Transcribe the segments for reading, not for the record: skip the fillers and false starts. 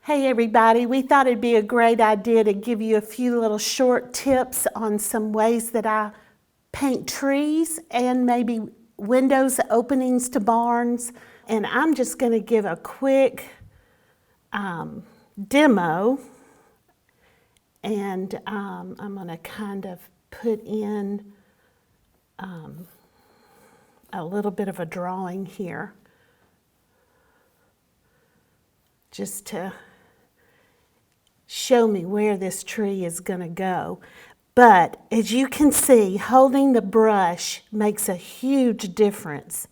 Hey everybody, we thought it'd be a great idea to give you a few little short tips on some ways that I paint trees and maybe windows openings to barns. And I'm just going to give a quick demo, and I'm going to kind of put in a little bit of a drawing here just to show me where this tree is going to go. But as you can see, holding the brush makes a huge difference.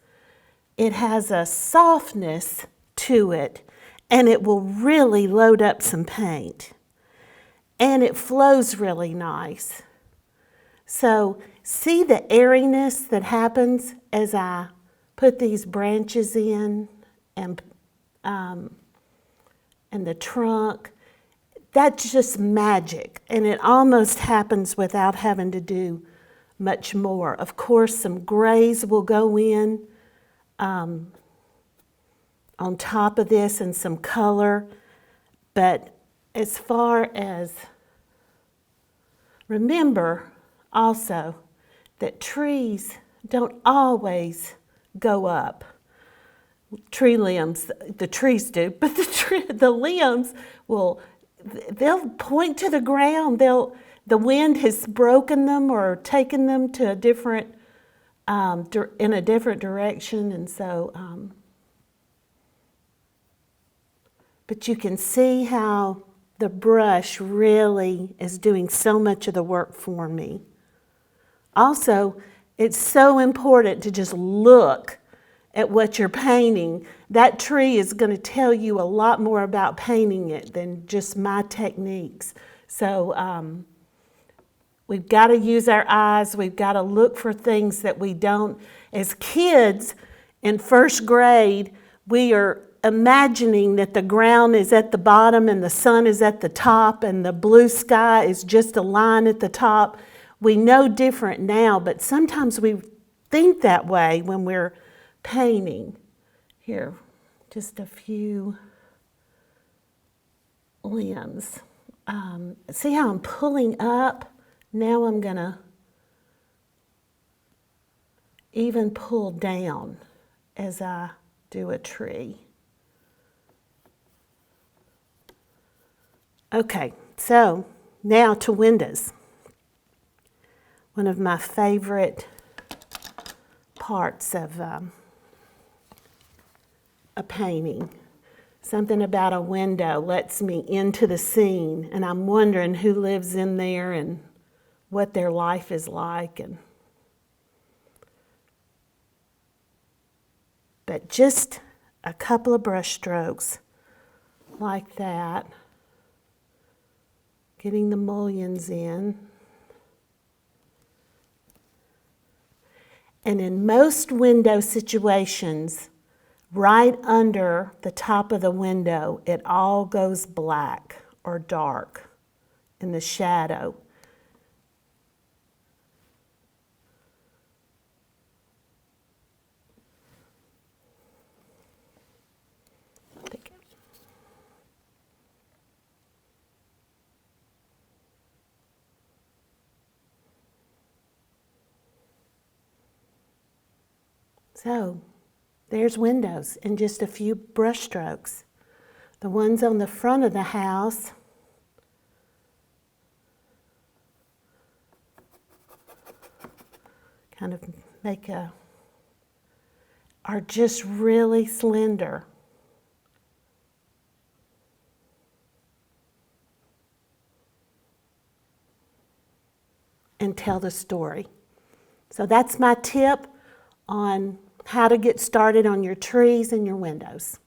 It has a softness to it, and it will really load up some paint. And it flows really nice. So see the airiness that happens as I put these branches in and the trunk. That's just magic, and it almost happens without having to do much more. Of course, some grays will go in on top of this and some color, but as far as, remember also that trees don't always go up. Tree limbs, the trees do, but the limbs they'll point to the ground. The wind has broken them or taken them to a different, in a different direction, and so, but you can see how the brush really is doing so much of the work for me. Also, it's so important to just look at what you're painting. That tree is going to tell you a lot more about painting it than just my techniques. So we've got to use our eyes. We've got to look for things that we don't. As kids in first grade, we are imagining that the ground is at the bottom and the sun is at the top and the blue sky is just a line at the top. We know different now, but sometimes we think that way when we're painting. Here, just a few limbs. See how I'm pulling up? Now I'm gonna even pull down as I do a tree. Okay, so now to windows. One of my favorite parts of a painting. Something about a window lets me into the scene, and I'm wondering who lives in there and what their life is like. But just a couple of brush strokes like that, getting the mullions in. And in most window situations, right under the top of the window, it all goes black or dark in the shadow. So there's windows in just a few brush strokes. The ones on the front of the house kind of are just really slender. And tell the story. So that's my tip on how to get started on your trees and your windows.